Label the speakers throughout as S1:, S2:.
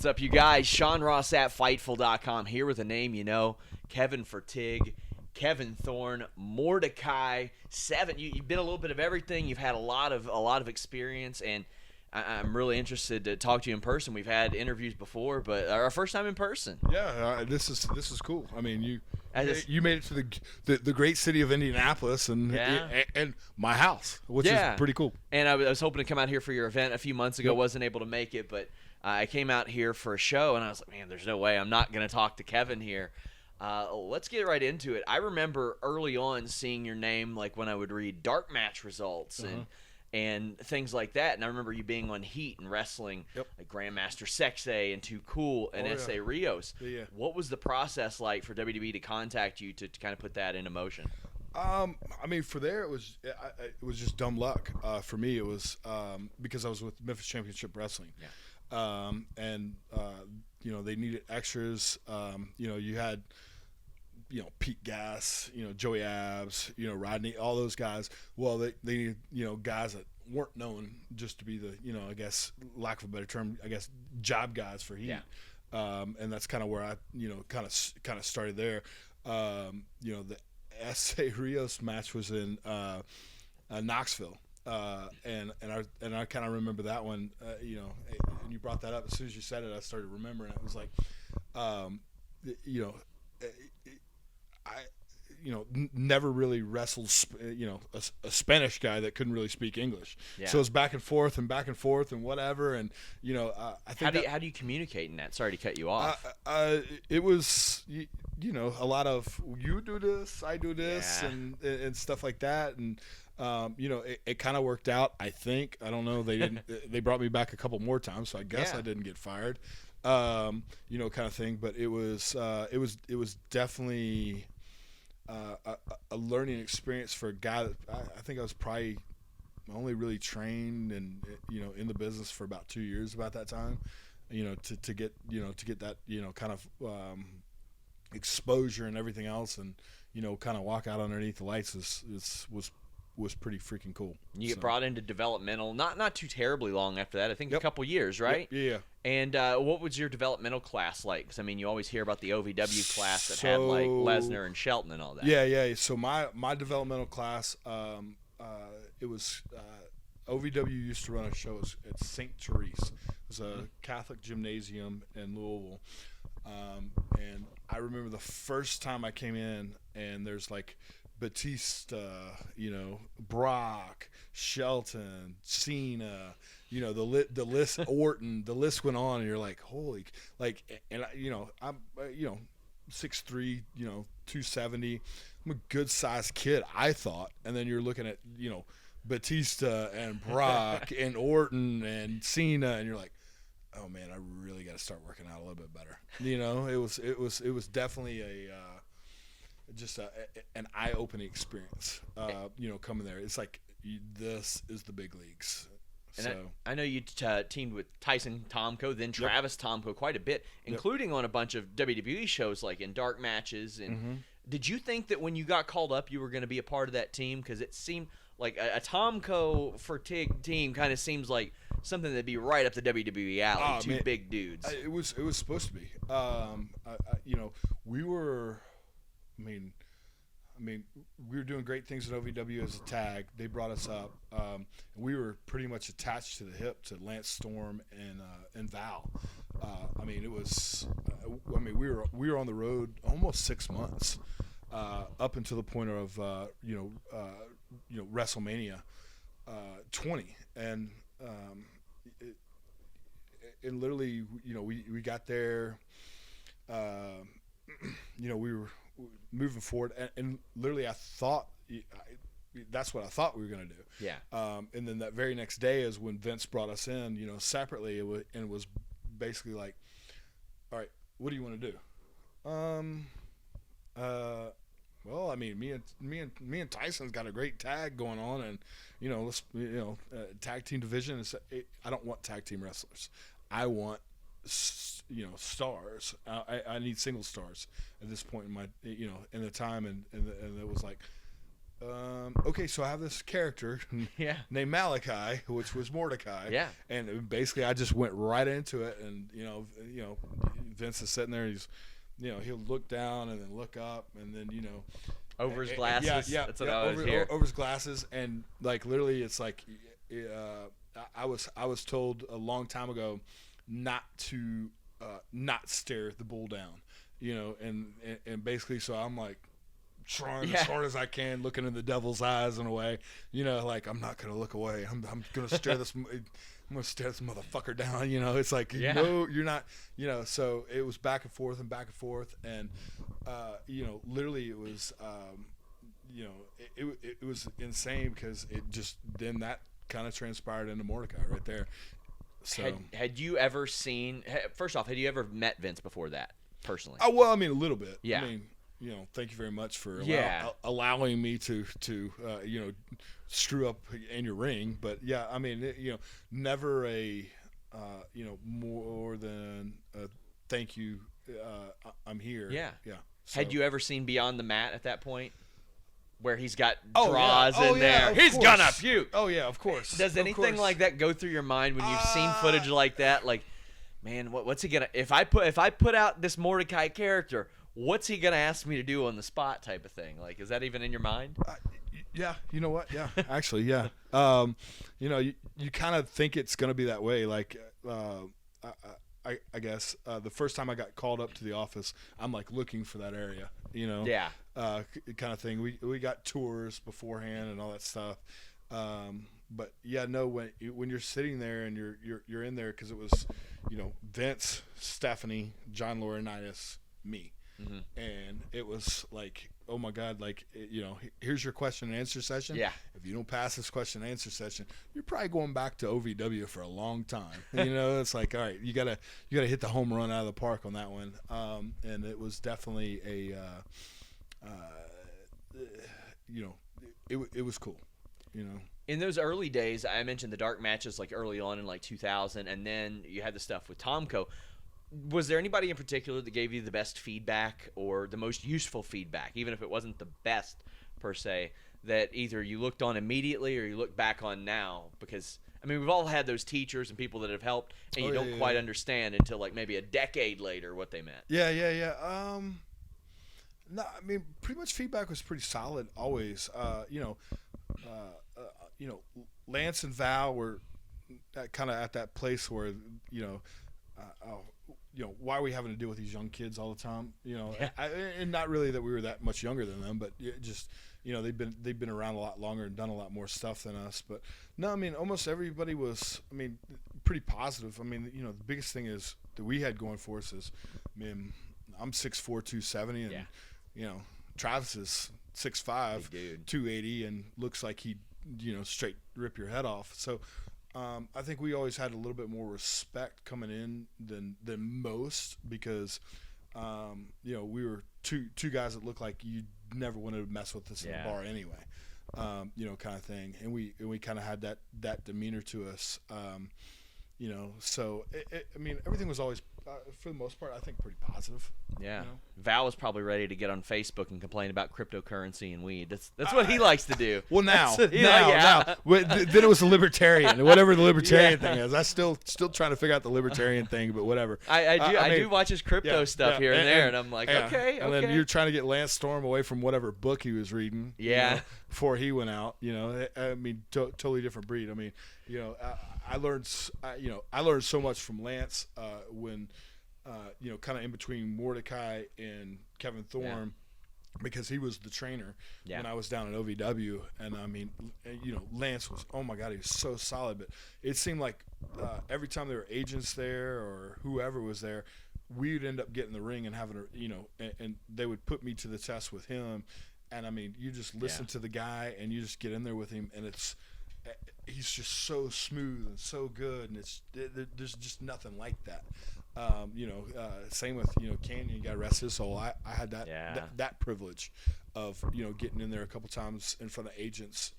S1: What's up, you guys? Sean Ross at Fightful.com here with a name you know, Kevin Fertig, Kevin Thorn, Mordecai, 7. You've been a little bit of everything. You've had a lot of experience, and I'm really interested to talk to you in person. We've had interviews before, but our first time in person.
S2: Yeah, this is cool. I mean, you made it to the great city of Indianapolis and my house, which is pretty cool.
S1: And I was hoping to come out here for your event a few months ago. Wasn't able to make it, but I came out here for a show, and I was like, man, there's no way I'm not going to talk to Kevin here. Let's get right into it. I remember early on seeing your name, like when I would read dark match results and
S2: things
S1: like that. And I remember you being on Heat and wrestling like Grandmaster Sexay and Too Cool and S.A. Rios.
S2: Yeah.
S1: What was the process like for WWE to contact you to kind of put that into motion?
S2: I mean, for there it was just dumb luck. For me, it was because I was with Memphis Championship Wrestling.
S1: Yeah.
S2: They needed extras. You had, Pete Gas, Joey Abs, Rodney, all those guys. Well, they needed, guys that weren't known just to be the, I guess, lack of a better term, job guys for Heat.
S1: Yeah.
S2: And that's kind of where I, kind of started there. The S.A. Rios match was in Knoxville. And I kind of remember that one, and you brought that up as soon as you said it. I started remembering. It was like, I never really wrestled, a Spanish guy that couldn't really speak English.
S1: Yeah.
S2: So it was back and forth and whatever. And I think
S1: how do you communicate in that? Sorry to cut you off.
S2: It was a lot of you do this, I do this, and stuff like that. And it kind of worked out. I think. I don't know. They didn't. They brought me back a couple more times, so I guess I didn't get fired. Kind of thing. But it was definitely a learning experience for a guy that I think I was probably only really trained and in the business for about 2 years about that time. To get that kind of exposure and everything else, and kind of walk out underneath the lights was pretty freaking cool.
S1: You get brought into developmental not too terribly long after that. I think a couple years, right?
S2: Yep. Yeah.
S1: And what was your developmental class like? Because, I mean, you always hear about the OVW class that had, like, Lesnar and Shelton and all that.
S2: Yeah. So my developmental class, it was OVW used to run a show at St. Therese. It was a Catholic gymnasium in Louisville. And I remember the first time I came in, and there's, like, Batista, Brock, Shelton, Cena, the list, Orton, the list went on, and you're like, holy, like, and I'm 6'3", 270. I'm a good sized kid, I thought, and then you're looking at Batista and Brock and Orton and Cena, and you're like, oh man, I really got to start working out a little bit better. It was definitely an eye-opening experience, coming there. It's like, this is the big leagues.
S1: And so I know you teamed with Tyson Tomko, then Travis Tomko quite a bit, including on a bunch of WWE shows, like in dark matches. And did you think that when you got called up, you were going to be a part of that team? Because it seemed like a Tomko Fertig team kind of seems like something that'd be right up the WWE alley. Two big dudes.
S2: It was supposed to be. We were. I mean, we were doing great things at OVW as a tag. They brought us up. And we were pretty much attached to the hip to Lance Storm and Val. It was. We were on the road almost 6 months, up until the point of WrestleMania 20, and literally, we got there. We were moving forward, and literally I thought that's what I thought we were going to do.
S1: Yeah.
S2: And then that very next day is when Vince brought us in, separately, and it was basically like, all right, what do you want to do? Well, I mean, me and Tyson's got a great tag going on, and let's tag team division. I don't want tag team wrestlers. I want stars. I need single stars at this point in my in the time, and it was like, okay, so I have this character named Malachi, which was Mordecai.
S1: Yeah.
S2: And basically I just went right into it, and Vince is sitting there, he's he'll look down and then look up, and then
S1: over his glasses. That's what I always hear.
S2: Over his glasses, and like literally it's like I was told a long time ago not to not stare the bull down, and basically so I'm like trying as hard as I can, looking in the devil's eyes in a way, like I'm not gonna look away. I'm gonna stare this. I'm gonna stare this motherfucker down. It's like no, you're not. So it was back and forth, and literally it was, it was insane because it just then that kind of transpired into Mordecai right there. So
S1: had you ever seen? First off, had you ever met Vince before that personally?
S2: Oh well, I mean a little bit.
S1: Yeah.
S2: I mean, thank you very much for allowing me to screw up in your ring. But yeah, I mean, never a more than a thank you. I'm here.
S1: Yeah.
S2: Yeah. So.
S1: Had you ever seen Beyond the Mat at that point? Where he's got draws in there. He's gonna puke.
S2: Oh, yeah, of course.
S1: Does anything like that go through your mind when you've seen footage like that? Like, man, what's he gonna – if I put out this Mordecai character, what's he gonna ask me to do on the spot type of thing? Like, is that even in your mind?
S2: Yeah, you know what? Yeah, actually, yeah. You kind of think it's gonna be that way. Like, I guess the first time I got called up to the office, I'm like looking for that area,
S1: Yeah.
S2: Kind of thing. We got tours beforehand and all that stuff. But yeah, no, when you're sitting there and you're in there, because it was, Vince, Stephanie, John Laurinaitis, me, and it was like, oh my God, like here's your question and answer session.
S1: Yeah. If
S2: you don't pass this question and answer session, you're probably going back to OVW for a long time. It's like, all right, you gotta hit the home run out of the park on that one. And it was definitely it was cool.
S1: In those early days, I mentioned the dark matches like early on in like 2000, and then you had the stuff with Tomko. Was there anybody in particular that gave you the best feedback or the most useful feedback, even if it wasn't the best per se, that either you looked on immediately or you look back on now? Because, I mean, we've all had those teachers and people that have helped, and you don't quite understand until like maybe a decade later what they meant.
S2: Yeah. No, I mean, pretty much feedback was pretty solid always. Lance and Val were kind of at that place where, why are we having to deal with these young kids all the time? And not really that we were that much younger than them, but just, they've been around a lot longer and done a lot more stuff than us. But no, I mean, almost everybody was, pretty positive. I mean, the biggest thing is that we had going for us is, I'm 6'4", 270, and Travis is 6'5", 280, and looks like he'd straight rip your head off. So I think we always had a little bit more respect coming in than most, because we were two guys that looked like you never wanted to mess with us in the bar anyway, kind of thing. And we kind of had that demeanor to us, so everything was always, for the most part, I think pretty positive.
S1: Yeah. Val was probably ready to get on Facebook and complain about cryptocurrency and weed. That's what he likes to do.
S2: Well, now. Then it was the libertarian, whatever the libertarian thing is. I still trying to figure out the libertarian thing, but whatever.
S1: I do watch his crypto stuff here and there, and I'm like, okay.
S2: And then you're trying to get Lance Storm away from whatever book he was reading.
S1: Yeah.
S2: Before he went out, totally different breed. I learned so much from Lance when, kind of in between Mordecai and Kevin Thorn, because he was the trainer when I was down at OVW. And Lance was, oh my God, he was so solid. But it seemed like every time there were agents there or whoever was there, we would end up getting in the ring and having and they would put me to the test with him. And you just listen to the guy and you just get in there with him, and he's just so smooth and so good, and there's just nothing like that. Same with Canyon. God rest his soul. I had that privilege of getting in there a couple times in front of agents.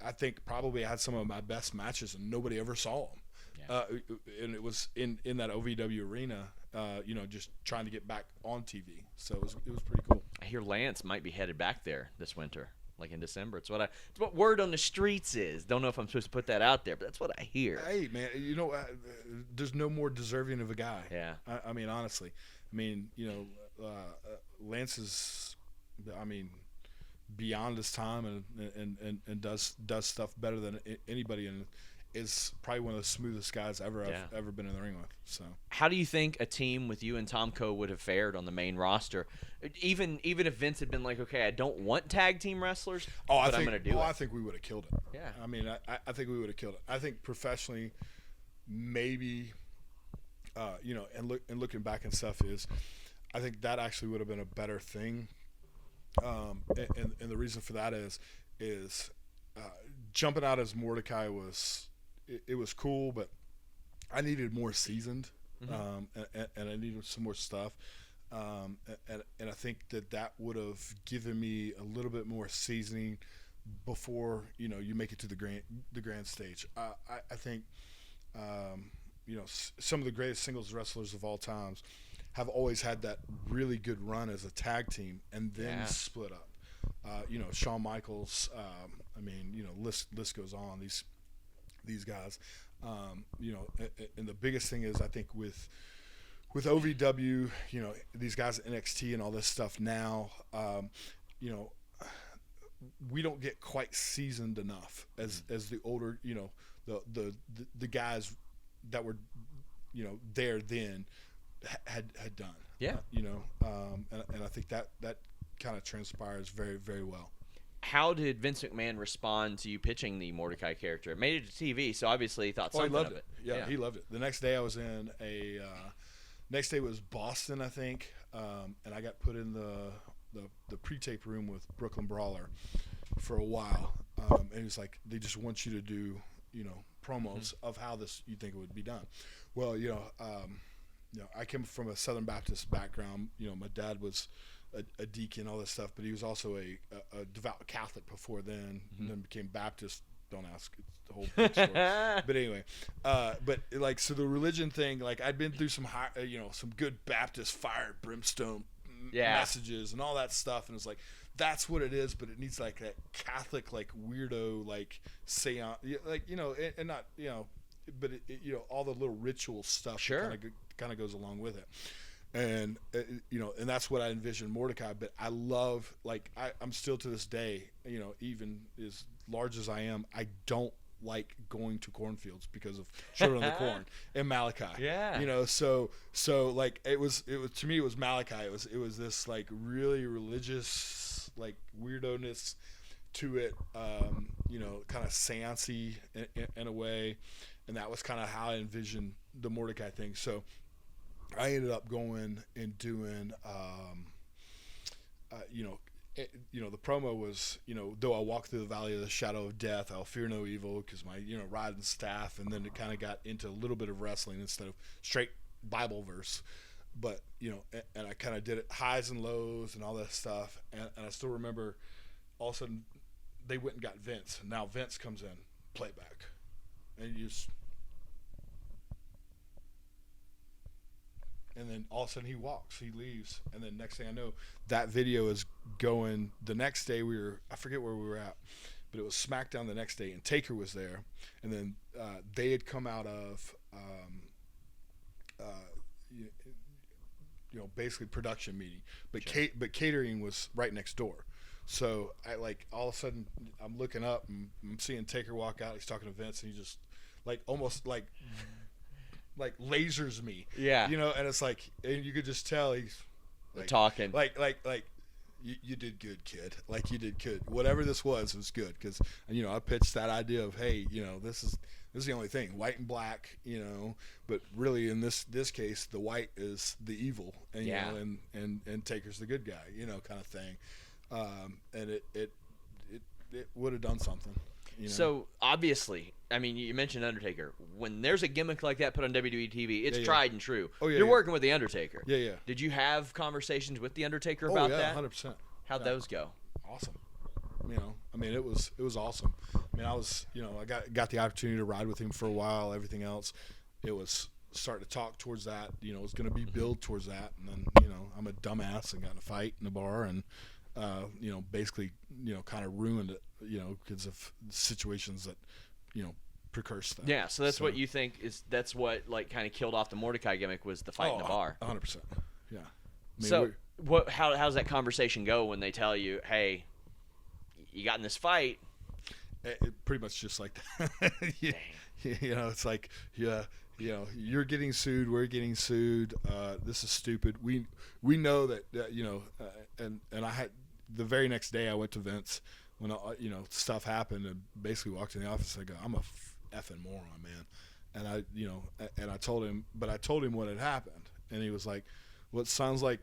S2: I think probably I had some of my best matches and nobody ever saw them. And it was in that OVW arena. Just trying to get back on TV. So it was pretty cool.
S1: I hear Lance might be headed back there this winter, like in December. It's what word on the streets is. Don't know if I'm supposed to put that out there, but that's what I hear.
S2: Hey, man, there's no more deserving of a guy.
S1: Yeah.
S2: I mean, honestly. I mean, Lance is, beyond his time and does stuff better than anybody, and is probably one of the smoothest guys I've ever been in the ring with. So,
S1: how do you think a team with you and Tomko would have fared on the main roster, even if Vince had been like, okay, I don't want tag team wrestlers, I'm going to do it?
S2: I think we would have killed it.
S1: Yeah.
S2: I mean, I think we would have killed it. I think professionally, maybe, and looking back and stuff is, I think that actually would have been a better thing. And the reason for that is jumping out as Mordecai was cool, but I needed more seasoned, and I needed some more stuff, and I think that would have given me a little bit more seasoning before you make it to the grand stage. I think some of the greatest singles wrestlers of all times have always had that really good run as a tag team and then split up. Shawn Michaels, list goes on, these guys. And the biggest thing is, I think with OVW, these guys at NXT and all this stuff now, we don't get quite seasoned enough as the older, the guys that were, there then had done.
S1: Yeah.
S2: And I think that kind of transpires very, very well.
S1: How did Vince McMahon respond to you pitching the Mordecai character? It made it to TV, so obviously he thought something
S2: he loved
S1: of it.
S2: Yeah, he loved it. The next day I was in next day was Boston, I think, and I got put in the pre-tape room with Brooklyn Brawler for a while, and he was like, they just want you to do, promos of how this you think it would be done. Well, I came from a Southern Baptist background. My dad was a deacon, all this stuff, but he was also a devout Catholic before then, and then became Baptist. Don't ask, it's the whole big story. But anyway, so the religion thing, like I'd been through some some good Baptist fire brimstone messages and all that stuff, and it's like that's what it is, but it needs like that Catholic weirdo seance, and not but all the little ritual stuff kind of goes along with it. And and that's what I envisioned Mordecai. But I love, I'm still to this day, even as large as I am, I don't like going to cornfields because of Children of the Corn and Malachi.
S1: Yeah.
S2: So it was to me, it was Malachi. It was this really religious weirdoness to it, kind of seancey in a way, and that was kind of how I envisioned the Mordecai thing. So I ended up going and doing, the promo was, though I walk through the valley of the shadow of death, I'll fear no evil, because my, rod and staff, and then it kind of got into a little bit of wrestling instead of straight Bible verse. But, and I kind of did it highs and lows and all that stuff. And I still remember all of a sudden they went and got Vince. And now Vince comes in, playback. And and then all of a sudden he walks, he leaves, and then next thing I know, that video is going. The next day I forget where we were at, but it was SmackDown the next day, and Taker was there, and then they had come out of basically production meeting, but but catering was right next door. So I all of a sudden I'm looking up and I'm seeing Taker walk out. He's talking to Vince, and he just almost lasers me.
S1: Yeah.
S2: And it's and you could just tell he's
S1: talking.
S2: You did good, kid. You did good. Whatever this was good, because I pitched that idea of, hey, this is the only thing, white and black, but really in this case the white is the evil, and and Taker's the good guy, kind of thing. And it would have done something.
S1: So obviously, I mean, you mentioned Undertaker. When there's a gimmick like that put on WWE TV, it's tried and true.
S2: Oh, yeah,
S1: You're working with the Undertaker.
S2: Yeah.
S1: Did you have conversations with the Undertaker about that?
S2: 100%.
S1: How'd those go?
S2: Awesome. It was awesome. I was, I got the opportunity to ride with him for a while. Everything else, it was starting to talk towards that. You know, it was going to be build towards that, and then I'm a dumbass and got in a fight in a bar and basically kind of ruined it. Because of situations that precurse that.
S1: Yeah, so that's what you think that's what like kind of killed off the Mordecai gimmick was the fight in the bar.
S2: 100%. Yeah.
S1: So how does that conversation go when they tell you, hey, you got in this fight?
S2: It pretty much just like that. It's like, you're getting sued, we're getting sued. This is stupid. We know that, and I had the very next day I went to Vince when stuff happened and basically walked in the office. I go, I'm a effing moron, man. And I told him what had happened, and he was like, well, it sounds like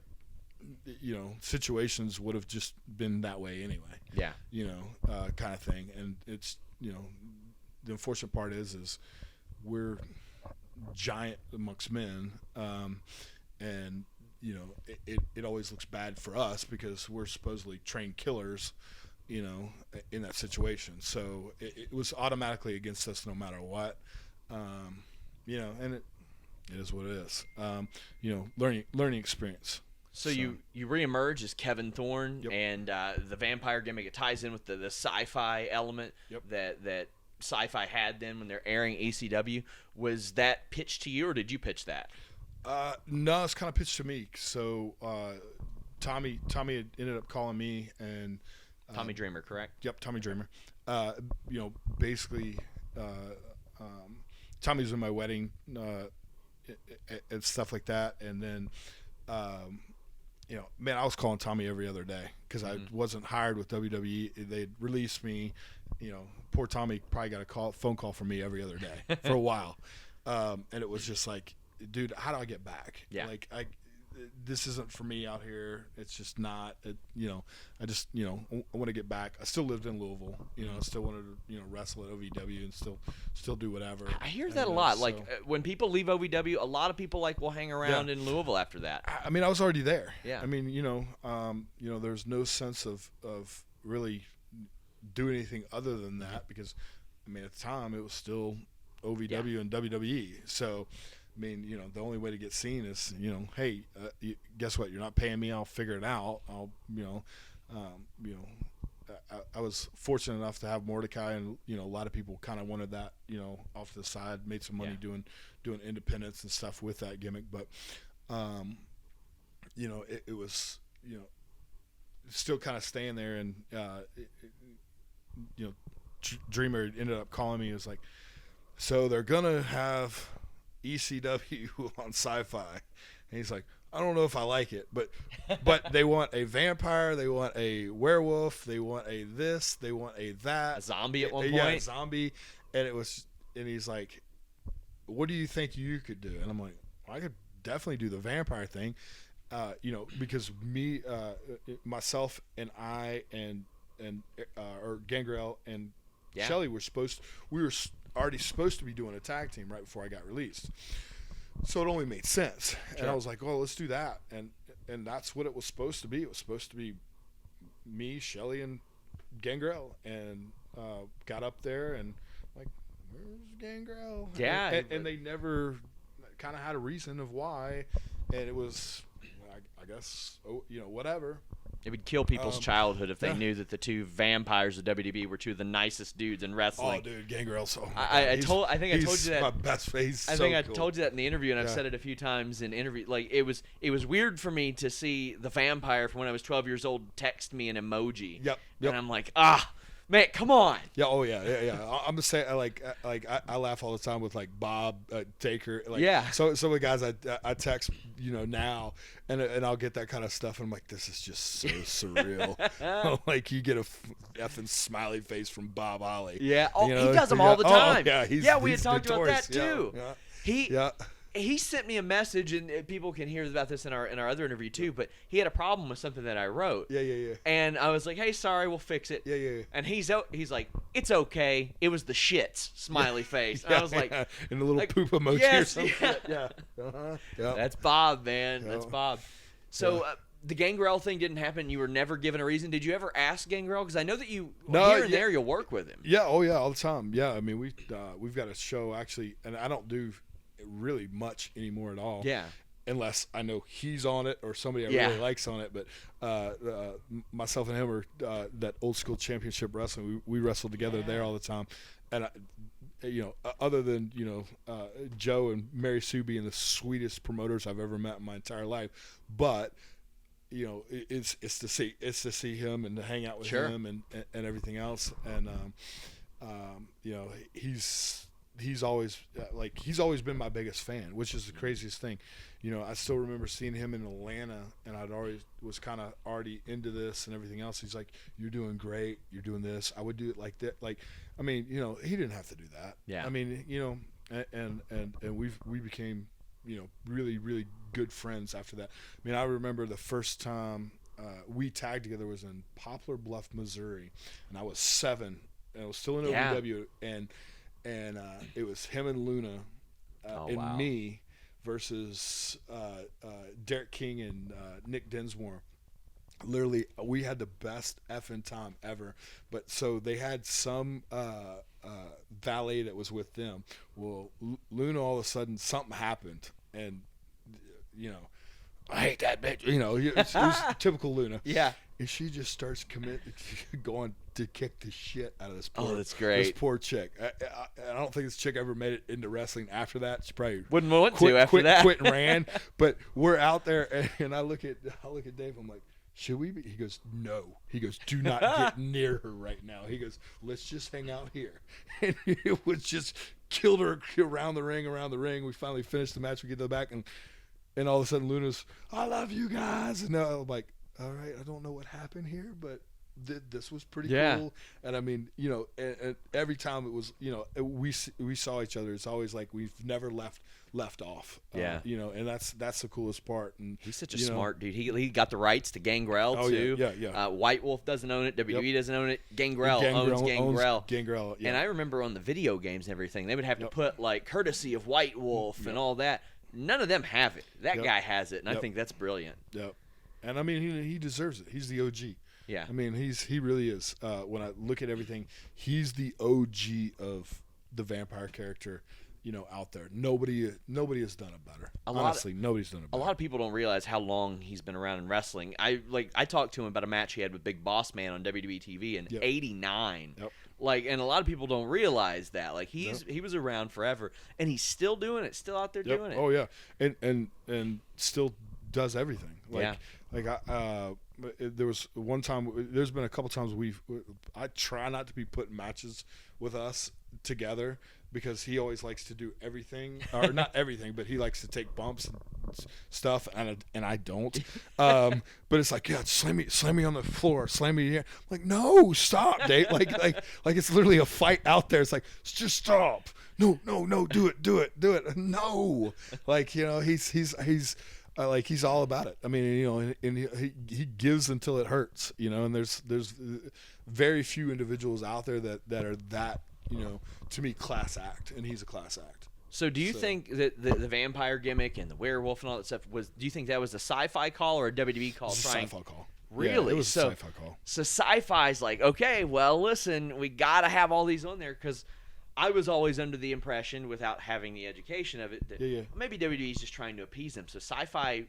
S2: situations would have just been that way anyway.
S1: Yeah.
S2: Kind of thing. And it's, the unfortunate part is we're giant amongst men. And, it always looks bad for us because we're supposedly trained killers, in that situation. So it was automatically against us no matter what. And it is what it is. Learning experience.
S1: So you reemerge as Kevin Thorn, yep. And the vampire gimmick, it ties in with the sci-fi element, yep. that SyFy had then when they're airing ECW. Was that pitched to you, or did you pitch that?
S2: No, it's kind of pitched to me. So Tommy had ended up calling me, and
S1: Tommy Dreamer, correct?
S2: Yep, Tommy Dreamer. Basically, Tommy was in my wedding and stuff like that, and then. Man, I was calling Tommy every other day because I wasn't hired with WWE. They'd released me. Poor Tommy probably got a phone call from me every other day for a while. And it was just like, dude, how do I get back?
S1: Yeah.
S2: Like, this isn't for me out here. It's just not. I just, I want to get back. I still lived in Louisville. I still wanted to, wrestle at OVW and still do whatever.
S1: I hear that a lot. So, like when people leave OVW, a lot of people will hang around in Louisville after that.
S2: I mean, I was already there.
S1: Yeah.
S2: I mean, there's no sense of really doing anything other than that because, I mean, at the time it was still OVW and WWE. So. I mean, the only way to get seen is, hey, guess what? You're not paying me. I'll figure it out. I was fortunate enough to have Mordecai, and a lot of people kind of wanted that, off to the side, made some money doing independence and stuff with that gimmick. But, it was, still kind of staying there, and Dreamer ended up calling me. It was like, so they're gonna have ECW on SyFy, and he's like, I don't know if I like it, but they want a vampire, they want a werewolf, they want a this, they want a that,
S1: a zombie at one point.
S2: Yeah, a zombie, and he's like, what do you think you could do? And I'm like, I could definitely do the vampire thing, because me, myself, and I, and or Gangrel and Shelly we were already supposed to be doing a tag team right before I got released, so it only made sense. Sure. And I was like, well, let's do that, and that's what it was supposed to be. It was supposed to be me, Shelly, and Gangrel, and got up there and like, where's Gangrel?
S1: Yeah,
S2: and they never kind of had a reason of why, and it was, I guess, whatever.
S1: It would kill people's childhood if they knew that the two vampires of WWE were two of the nicest dudes in wrestling.
S2: Oh, dude, Gangrel. So
S1: I told you that.
S2: My best face.
S1: I think I told you that in the interview, and I've said it a few times in interview. Like it was weird for me to see the vampire from when I was 12 years old text me an emoji.
S2: Yep.
S1: And I'm like, man, come on.
S2: Yeah. Oh yeah. I'm just saying, I laugh all the time with like Bob Taker. Like,
S1: yeah.
S2: So some of the guys I text, now, and I'll get that kind of stuff, and I'm like, this is just so surreal. Like you get a effing smiley face from Bob Ollie.
S1: Yeah. Oh, he does them all the time.
S2: Oh,
S1: yeah. We had talked
S2: notorious.
S1: about that too.
S2: Yeah.
S1: He sent me a message, and people can hear about this in our other interview too. But he had a problem with something that I wrote.
S2: Yeah.
S1: And I was like, "Hey, sorry, we'll fix it."
S2: Yeah.
S1: And he's like, "It's okay. It was the shits." Smiley face. And I was like,
S2: and a little poop emoji or something. Yeah. Yeah.
S1: That's Bob, man. That's Bob. So the Gangrel thing didn't happen. You were never given a reason. Did you ever ask Gangrel? Because I know that here and there you'll work with him.
S2: Yeah. Oh yeah, all the time. Yeah. I mean, we've got a show actually, and I don't do really much anymore at all.
S1: Yeah.
S2: Unless I know he's on it or somebody I really likes on it. But myself and him are that old school championship wrestling. We wrestled together there all the time. And, other than, Joe and Mary Sue being the sweetest promoters I've ever met in my entire life. But, it's to see him and to hang out with him and everything else. And, he's always been my biggest fan, which is the craziest thing. I still remember seeing him in Atlanta, and I'd was kind of already into this and everything else. He's like, "You're doing great. You're doing this. I would do it like that." Like, I mean, he didn't have to do that.
S1: Yeah.
S2: I mean, and we became, really, really good friends after that. I mean, I remember the first time we tagged together was in Poplar Bluff, Missouri, and I was 7, and I was still in OVW, and it was him and Luna and me versus Derek King and Nick Dinsmore. Literally, we had the best effing time ever. But so they had some valet that was with them. Well, Luna, all of a sudden, something happened, and I hate that bitch. It was typical Luna.
S1: Yeah.
S2: And she just starts going to kick the shit out of this poor,
S1: that's great.
S2: This poor chick. I don't think this chick ever made it into wrestling after that. She probably
S1: wouldn't want to after that.
S2: Quit and ran. But we're out there, and I look at Dave. I'm like, should we be? He goes, no. He goes, do not get near her right now. He goes, let's just hang out here. And it was just killed her around the ring. We finally finished the match. We get to the back, and all of a sudden Luna's, I love you guys. And I'm like, all right, I don't know what happened here, but this was pretty cool. And I mean, and every time it was, we saw each other, it's always like we've never left off. And that's the coolest part. And
S1: he's such a smart dude. He got the rights to Gangrel too.
S2: Yeah.
S1: White Wolf doesn't own it. WWE doesn't own it. Gangrel owns Gangrel.
S2: Gangrel. Yeah.
S1: And I remember on the video games and everything, they would have to put like courtesy of White Wolf and all that. None of them have it. That guy has it, and I think that's brilliant.
S2: Yep. And I mean, he deserves it. He's the OG.
S1: Yeah.
S2: I mean, he really is. When I look at everything, he's the OG of the vampire character, out there. Nobody has done it better. Honestly, nobody's done it better.
S1: A lot of people don't realize how long he's been around in wrestling. I talked to him about a match he had with Big Boss Man on WWE TV in '89.
S2: Yep.
S1: And a lot of people don't realize that. Like he was around forever, and he's still doing it, still out there doing it.
S2: Oh yeah, and still does everything. There was one time. There's been a couple times I try not to be putting matches with us together because he always likes to do everything, or not everything, but he likes to take bumps and stuff, and I don't. But it's like, slam me on the floor, slam me here. I'm like, no, stop, Dave. Like it's literally a fight out there. It's like, just stop. No, do it. No, he's all about it. I mean, and he gives until it hurts, and there's very few individuals out there that are that, to me, class act, and he's a class act.
S1: So do you think that the vampire gimmick and the werewolf and all that stuff do you think that was a SyFy call or a WWE call?
S2: It was a SyFy call.
S1: Really?
S2: Yeah, it was a SyFy call.
S1: So SyFy's like, okay, well, listen, we got to have all these on there because I was always under the impression, without having the education of it, that maybe WWE's just trying to appease them. So SyFy,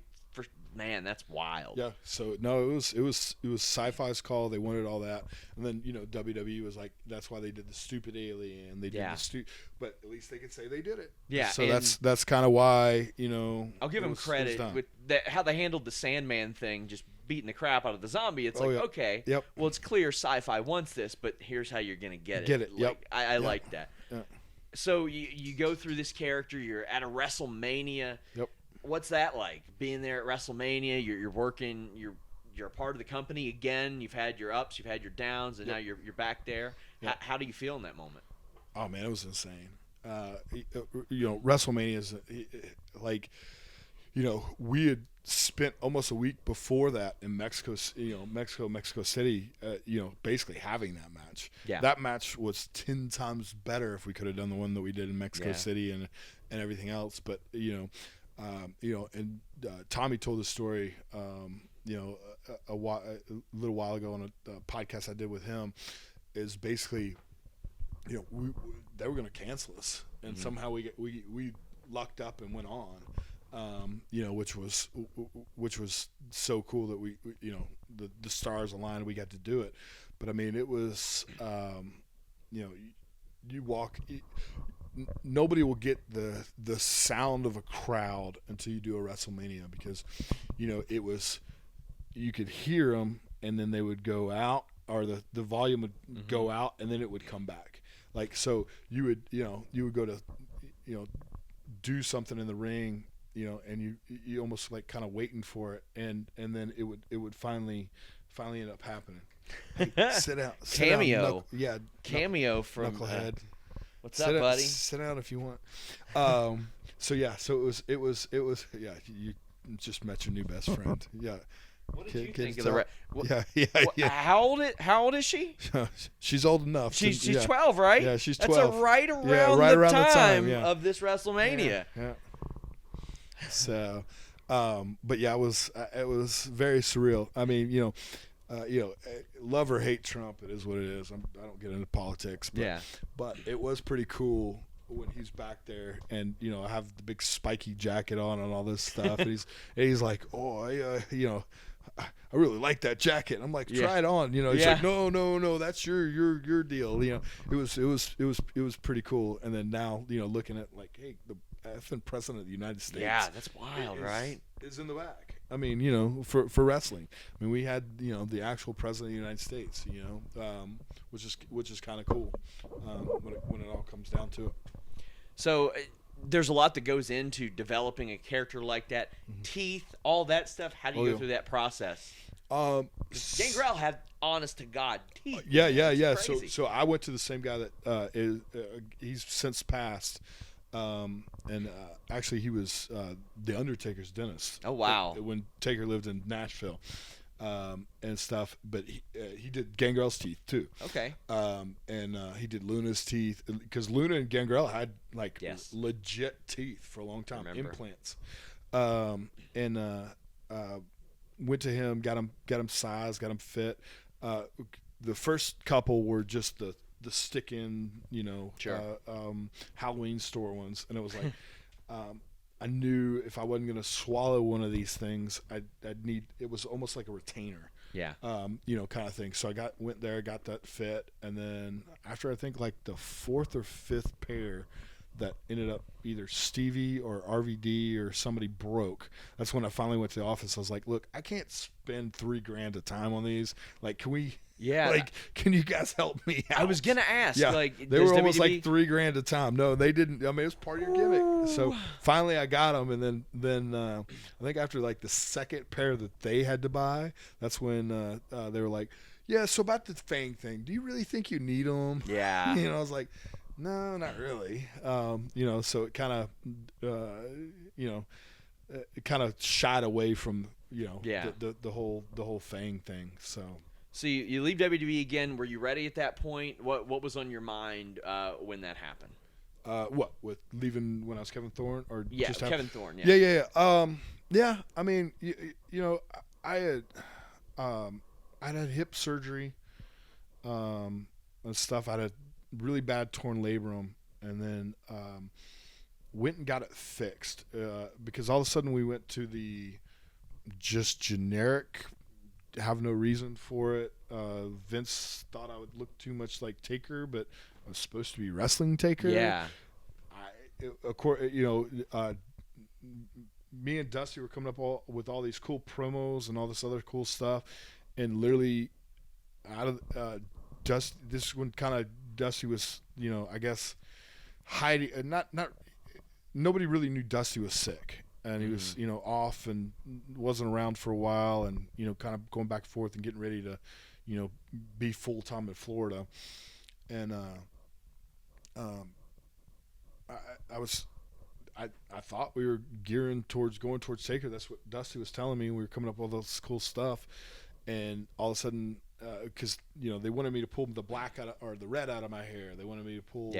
S1: man, that's wild.
S2: Yeah. So no, it was SyFy's call. They wanted all that, and then WWE was like, that's why they did the stupid alien. They did the but at least they could say they did it.
S1: Yeah.
S2: So that's kind of why
S1: I'll give them credit with how they handled the Sandman thing, just beating the crap out of the zombie. It's okay.
S2: Yep.
S1: Well, it's clear SyFy wants this, but here's how you're gonna get it.
S2: Get it. Yep.
S1: I like that. Yep. So you go through this character. You're at a WrestleMania.
S2: Yep.
S1: What's that like? Being there at WrestleMania, you're working, you're a part of the company again. You've had your ups, you've had your downs, and now you're back there. Yep. How do you feel in that moment?
S2: Oh man, it was insane. WrestleMania is we had spent almost a week before that in Mexico City, basically having that match. Yeah. That match was 10 times better if we could have done the one that we did in Mexico City and everything else. But Tommy told the story, a little while ago on a podcast I did with him. Is basically, they were going to cancel us, and somehow we lucked up and went on. Which was so cool that we the stars aligned, we got to do it. But I mean, it was you walk. Nobody will get the sound of a crowd until you do a WrestleMania, because it was, you could hear them and then they would go out, or the volume would go out and then it would come back. Like, so you would go to do something in the ring, and you almost like kind of waiting for it, and then it would finally end up happening. Hey, sit down.
S1: Cameo.
S2: Cameo
S1: from
S2: Knucklehead.
S1: What's up, buddy?
S2: Sit down if you want. So it was you just met your new best friend. Yeah.
S1: What did you think of the
S2: Yeah.
S1: How old is she?
S2: She's old enough.
S1: She's 12, right?
S2: Yeah, she's 12.
S1: That's right around the time of this WrestleMania.
S2: Yeah. So, but yeah, it was very surreal. I mean, love or hate Trump, it is what it is. I don't get into politics, but it was pretty cool when he's back there, and I have the big spiky jacket on and all this stuff, and he's like, oh, I really like that jacket. I'm like, try it on. He's like, no, that's your deal. It was pretty cool. And then now, looking at like, hey, the effing president of the United States.
S1: Yeah, that's wild, right?
S2: Is in the back. I mean, for wrestling. I mean, we had the actual president of the United States. Which is kind of cool when it all comes down to it.
S1: So there's a lot that goes into developing a character like that. Teeth, all that stuff. How do you go through that process? Gangrel had, honest to God, teeth.
S2: Yeah. So I went to the same guy that he's since passed. Actually, he was the Undertaker's dentist.
S1: Oh, wow!
S2: When Taker lived in Nashville, and stuff. But he did Gangrel's teeth too.
S1: Okay.
S2: And he did Luna's teeth, because Luna and Gangrel had like legit teeth for a long time, implants. Went to him, got him sized, got him fit. The first couple were just the stick-in, Halloween store ones, and it was like, I knew if I wasn't going to swallow one of these things, I'd need. It was almost like a retainer, kind of thing. So I went there, got that fit, and then after I think like the fourth or fifth pair that ended up either Stevie or RVD or somebody broke, that's when I finally went to the office. I was like, look, I can't spend $3,000 a time on these. Like, can we? Yeah. Like, can you guys help me out?
S1: I was gonna ask.
S2: Yeah.
S1: Like,
S2: they were almost like $3,000 a time. No, they didn't. I mean, it was part of your gimmick. So finally, I got them, and then I think after like the second pair that they had to buy, that's when they were like, yeah. So about the Fang thing, do you really think you need them?
S1: Yeah.
S2: I was like, no, not really. So it kind of, it kind of shied away from the whole Fang thing.
S1: So you leave WWE again. Were you ready at that point? What was on your mind when that happened?
S2: What, with leaving when I was Kevin Thorn, or just
S1: Kevin Thorn?
S2: Yeah. I mean, I had hip surgery, and stuff. I had a really bad torn labrum, and then went and got it fixed because all of a sudden we went to the just generic. Have no reason for it. Vince thought I would look too much like Taker, but I was supposed to be wrestling Taker.
S1: Yeah.
S2: Me and Dusty were coming up with all these cool promos and all this other cool stuff, and literally out of Dusty. This is when kind of Dusty was, I guess hiding. Not nobody really knew Dusty was sick. And he was, off and wasn't around for a while, and kind of going back and forth and getting ready to, be full time in Florida. And I thought we were going towards Taker. That's what Dusty was telling me. We were coming up with all this cool stuff, and all of a sudden, because they wanted me to pull the black out or the red out of my hair. They wanted me to pull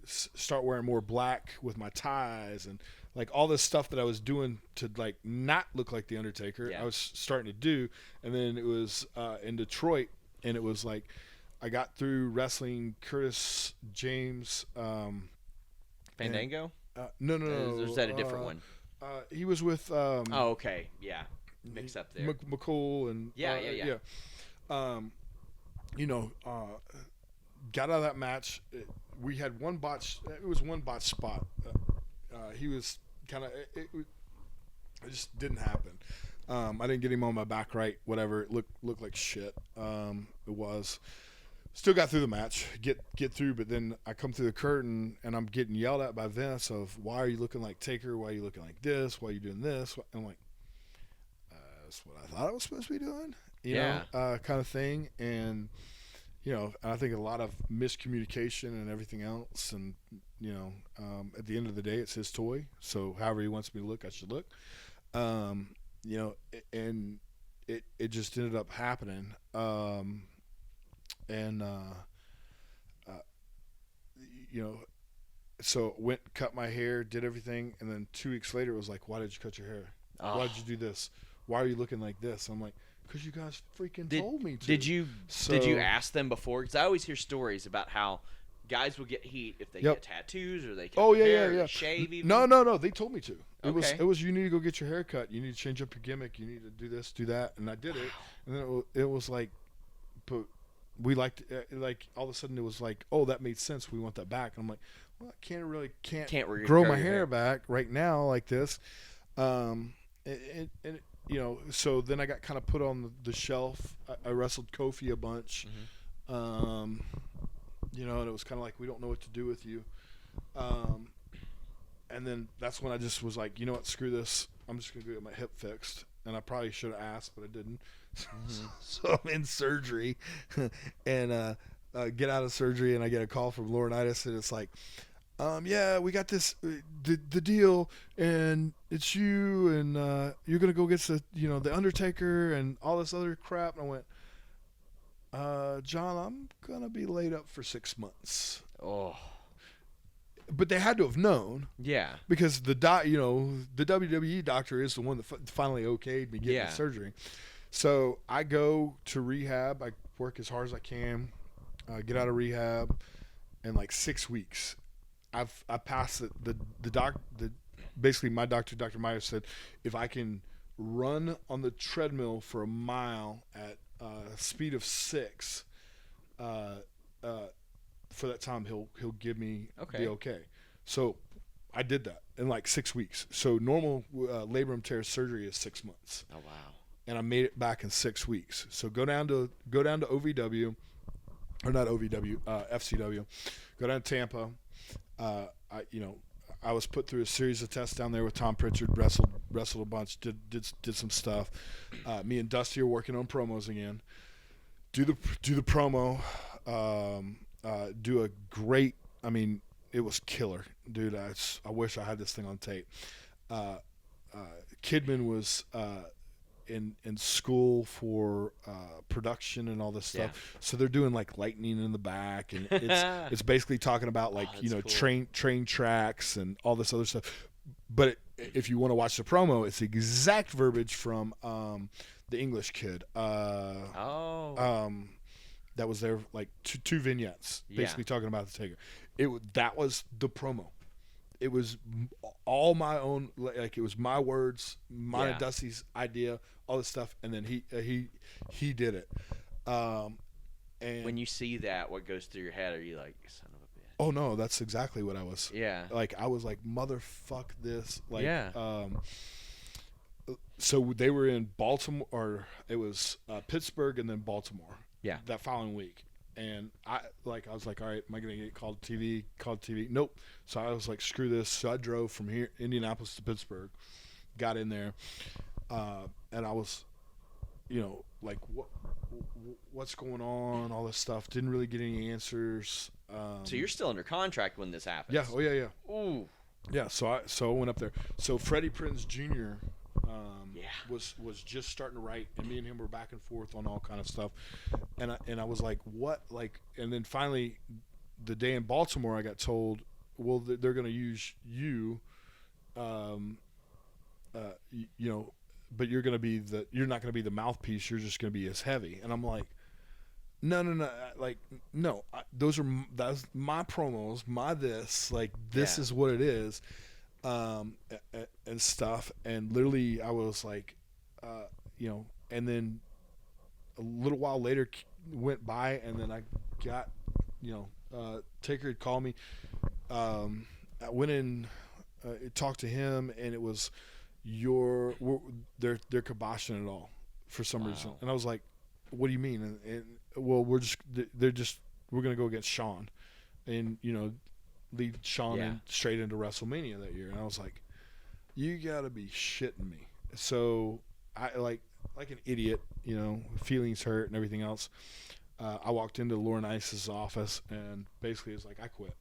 S2: start wearing more black with my ties, and like all this stuff that I was doing to like not look like the Undertaker. I was starting to do, and then it was in Detroit, and it was like I got through wrestling Curtis James,
S1: Fandango?
S2: No.
S1: Or is that a different one?
S2: He was with.
S1: Oh, okay. Yeah. Mix up there.
S2: McCool and.
S1: Yeah.
S2: Got out of that match. We had one botch. It was one botch spot. He was kind of. It just didn't happen. I didn't get him on my back right. Whatever. It looked like shit. It was. Still got through the match. Get through, but then I come through the curtain and I'm getting yelled at by Vince of, why are you looking like Taker? Why are you looking like this? Why are you doing this? And I'm like, that's what I thought I was supposed to be doing. You know, kind of thing. And I think a lot of miscommunication and everything else. And at the end of the day, it's his toy. So however he wants me to look, I should look. And it just ended up happening. So went, cut my hair, did everything, and then 2 weeks later it was like, why did you cut your hair?
S1: Oh.
S2: Why did you do this? Why are you looking like this? I'm like, because you guys freaking told me to.
S1: Did you ask them before? Because I always hear stories about how guys will get heat if they get tattoos or they cut their hair, or shave even.
S2: No. They told me to.
S1: Okay.
S2: It was you need to go get your hair cut. You need to change up your gimmick. You need to do this, do that, and I did it. And then it was like, but we liked like all of a sudden it was like, oh, that made sense. We want that back. And I'm like, well, I can't grow my hair back right now like this. So then I got kind of put on the shelf. I wrestled Kofi a bunch. And it was kind of like, we don't know what to do with you. And then that's when I just was like, you know what, screw this. I'm just going to go get my hip fixed. And I probably should have asked, but I didn't. So I'm in surgery and get out of surgery, and I get a call from Laurinaitis, and it's like, we got this, the deal, and it's you, and you're going to go get the Undertaker and all this other crap. And I went, John, I'm going to be laid up for 6 months.
S1: Oh.
S2: But they had to have known.
S1: Yeah.
S2: Because the WWE doctor is the one that finally okayed me getting the surgery. So I go to rehab. I work as hard as I can, get out of rehab, in like 6 weeks. I passed basically my doctor, Dr. Meyer, said if I can run on the treadmill for a mile at speed of 6, for that time he'll give me the okay. So I did that in like 6 weeks. So normal labrum tear surgery is 6 months.
S1: Oh wow. And
S2: I made it back in 6 weeks. So go down to OVW, or not OVW, FCW. Go down to Tampa. I was put through a series of tests down there with Tom Pritchard. Wrestled a bunch. Did some stuff. Me and Dusty are working on promos again. Do the promo. Do a great. I mean, it was killer, dude. I wish I had this thing on tape. Kidman was in school for production and all this stuff, so they're doing like lightning in the back, and it's basically talking about like cool. train tracks and all this other stuff. But if you want to watch the promo, it's the exact verbiage from the English Kid. That was there, like two vignettes, basically talking about the Taker. That was the promo. It was all my own, like it was my words, mine and Dusty's idea, all this stuff, and then he did it. And
S1: when you see that, what goes through your head? Are you like, son of a bitch?
S2: Oh no, that's exactly what I was.
S1: Yeah.
S2: Like I was like, motherfuck this. Like, so they were in Baltimore, or it was Pittsburgh and then Baltimore.
S1: Yeah.
S2: That following week. And I was like, all right, am I going to get called TV? Nope. So I was like, screw this. So I drove from here, Indianapolis to Pittsburgh, got in there. And I was, like, what's going on? All this stuff. Didn't really get any answers.
S1: So you're still under contract when this happens.
S2: Yeah. Oh yeah.
S1: Ooh.
S2: Yeah. So I went up there. So Freddie Prinze Jr. Was just starting to write, and me and him were back and forth on all kind of stuff, and I was like, what, like, and then finally, the day in Baltimore, I got told, well, they're going to use you, but you're not going to be the mouthpiece. You're just going to be as heavy, and I'm like, No. Like, no. That's my promos, my this. Like, this is what it is, and stuff. And literally, I was like, and then a little while later went by, and then I got, Taker had called me. I went in, talked to him, and it was they're kiboshing it all for some reason. And I was like, what do you mean? And well, we're gonna go against Sean, and lead Sean in straight into WrestleMania that year. And I was like, you gotta be shitting me. So I like an idiot, feelings hurt and everything else. I walked into Lauren Ice's office and basically was like, I quit.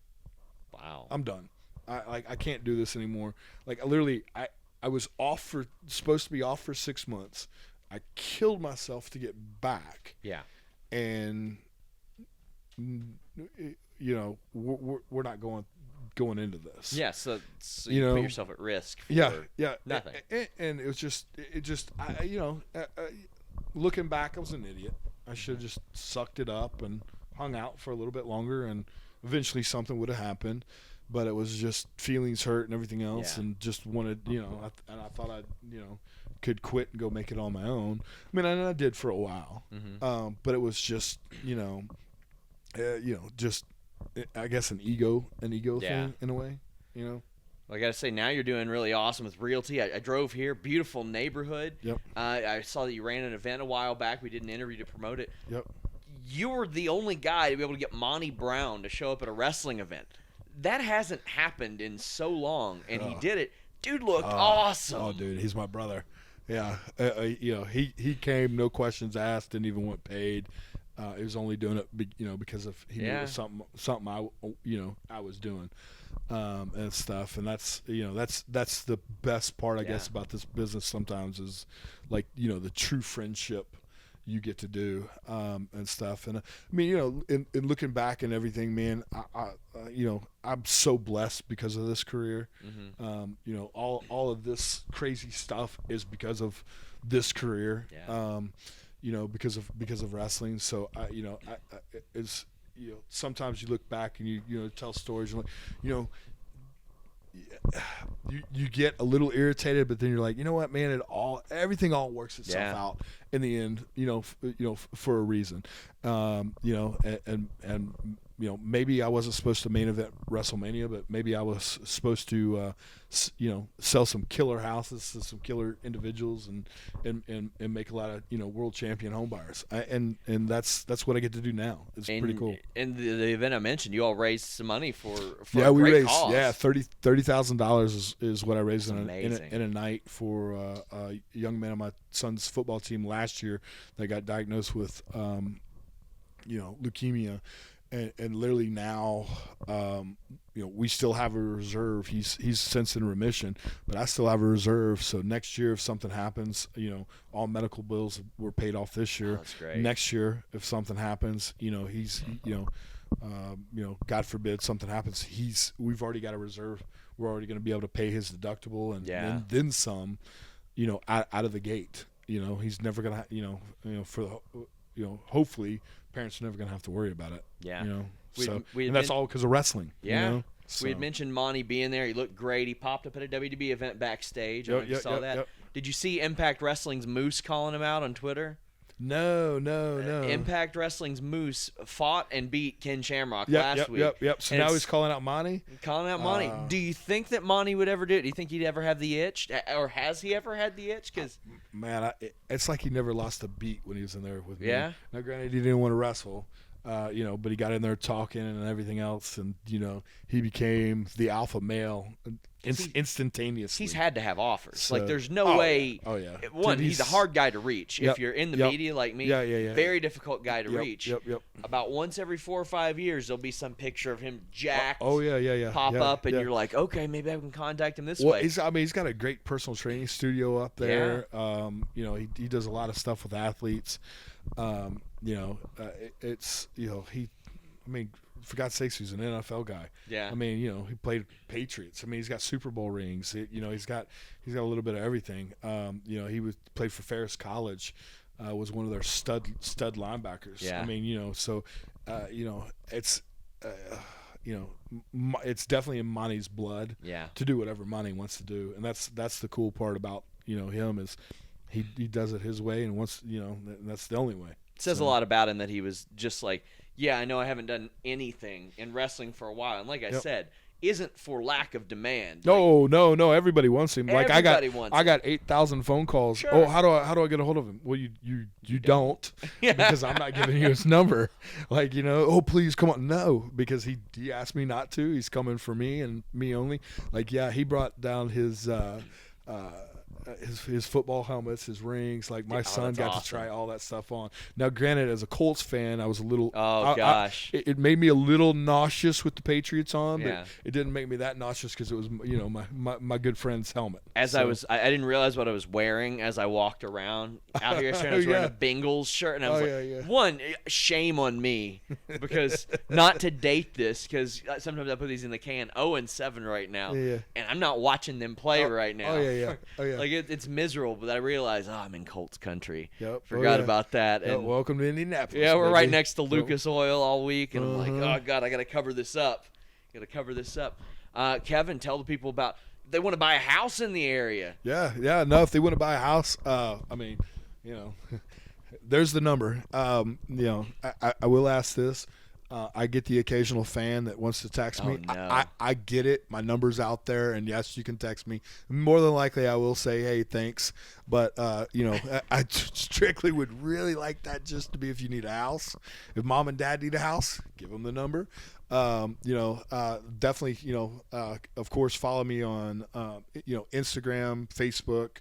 S1: Wow.
S2: I'm done. I can't do this anymore. Like, I was supposed to be off for 6 months. I killed myself to get back.
S1: Yeah.
S2: And we're not going into this.
S1: Yeah, so you put yourself at risk for nothing.
S2: And it was looking back, I was an idiot. I should have just sucked it up and hung out for a little bit longer, and eventually something would have happened. But it was just feelings hurt and everything else, and just wanted, I thought I, could quit and go make it on my own. I mean, I did for a while, but it was just, just, I guess an ego thing in a way,
S1: Well, I got to say, now you're doing really awesome with Realty. I drove here, beautiful neighborhood.
S2: Yep.
S1: I saw that you ran an event a while back. We did an interview to promote it.
S2: Yep.
S1: You were the only guy to be able to get Monty Brown to show up at a wrestling event. That hasn't happened in so long, and he did it. Dude looked awesome.
S2: Oh, dude, he's my brother. Yeah, he came, no questions asked, didn't even want paid. He was only doing it, because of he knew it was something I was doing, and stuff. And that's the best part, I guess, about this business. Sometimes is like the true friendship you get to do, and stuff. And I mean, in looking back and everything, man, I'm so blessed because of this career. All of this crazy stuff is because of this career. Because of wrestling. So it's sometimes you look back and you tell stories and you get a little irritated, but then you're like, you know what, man, everything all works itself out in the end, for a reason. Maybe I wasn't supposed to main event WrestleMania, but maybe I was supposed to sell some killer houses to some killer individuals and make a lot of world champion home buyers. And that's what I get to do now. It's pretty cool.
S1: And the event I mentioned, you all raised some money for
S2: we
S1: a great
S2: raised
S1: cause.
S2: $30,000 is what I raised in a night for a young man on my son's football team last year that got diagnosed with leukemia. And literally now, we still have a reserve. He's since in remission, but I still have a reserve. So next year, if something happens, all medical bills were paid off this year.
S1: Oh, that's great.
S2: Next year, if something happens, he's, God forbid something happens, we've already got a reserve. We're already going to be able to pay his deductible and then some, out of the gate. He's never going to, hopefully parents are never going to have to worry about it.
S1: Yeah.
S2: And that's all because of wrestling.
S1: Yeah. We had mentioned Monty being there. He looked great. He popped up at a WWE event backstage. I don't know if you saw that. Did you see Impact Wrestling's Moose calling him out on Twitter?
S2: No.
S1: Impact Wrestling's Moose fought and beat Ken Shamrock last week.
S2: So now he's calling out Monty?
S1: Calling out Monty. Do you think that Monty would ever do it? Do you think he'd ever have the itch? Or has he ever had the itch? Because
S2: man, it's like he never lost a beat when he was in there with me.
S1: Yeah?
S2: Now, granted, he didn't want to wrestle, but he got in there talking and everything else, and, he became the alpha male instantaneously.
S1: He's had to have offers. So, there's no way.
S2: Oh, yeah.
S1: One, he's a hard guy to reach. If you're in the media like me, very difficult guy to reach. About once every 4 or 5 years, there'll be some picture of him jacked. Pop up, and you're like, okay, maybe I can contact him this way.
S2: He's got a great personal training studio up there. He does a lot of stuff with athletes. For God's sakes, he's an NFL guy.
S1: Yeah.
S2: He played Patriots. He's got Super Bowl rings. He's got a little bit of everything. He played for Ferris College. was one of their stud linebackers.
S1: Yeah.
S2: I mean, so it's it's definitely in Monty's blood.
S1: Yeah.
S2: To do whatever Monty wants to do, and that's the cool part about him is he does it his way, and that's the only way.
S1: It says a lot about him that he was just like, yeah, I know I haven't done anything in wrestling for a while, and like I said, isn't for lack of demand.
S2: No, everybody wants him. Like
S1: everybody wants
S2: I got 8,000 phone calls.
S1: Sure.
S2: Oh, how do I get a hold of him? Well, you don't because I'm not giving you his number. Like, oh, please come on. No, because he asked me not to. He's coming for me and me only. Like, yeah, he brought down his football helmets, his rings. Like, my son got
S1: awesome.
S2: to try all that stuff on. Now, granted, as a Colts fan, I was a little.
S1: Gosh.
S2: It made me a little nauseous with the Patriots on,
S1: Yeah.
S2: but it didn't make me that nauseous because it was, my good friend's helmet.
S1: I didn't realize what I was wearing as I walked around out here. I was wearing a Bengals shirt, and I was one, shame on me because not to date this, because sometimes I put these in the can. 0-7 right now, and I'm not watching them play right now. Like it's miserable, but I realize, I'm in Colts country.
S2: Yep.
S1: Forgot about that. And
S2: welcome to Indianapolis.
S1: yeah, we're
S2: baby.
S1: right next to Lucas Oil all week, and I'm like, oh God, I got to cover this up. Kevin, tell the people about. They want to buy a house in the area.
S2: Yeah. No, if they want to buy a house, there's the number. I will ask this. I get the occasional fan that wants to text me.
S1: No.
S2: I get it. My number's out there, and yes, you can text me. More than likely, I will say, hey, thanks. But, I strictly would really like that just to be if you need a house. If mom and dad need a house, give them the number. Definitely, of course, follow me on, Instagram, Facebook,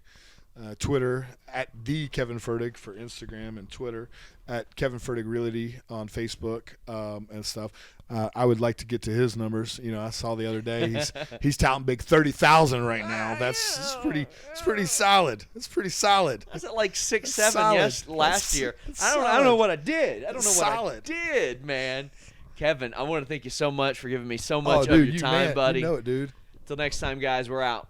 S2: Twitter at the Kevin Fertig for Instagram and Twitter, at Kevin Fertig Realty on Facebook and stuff. I would like to get to his numbers. I saw the other day he's touting big 30,000 right now. It's pretty solid. It's pretty solid.
S1: I was at like 6-7 last year. I don't know what I did. I don't know what I did, man. Kevin, I want to thank you so much for giving me so much of your time, buddy.
S2: You know it, dude.
S1: Till next time, guys, we're out.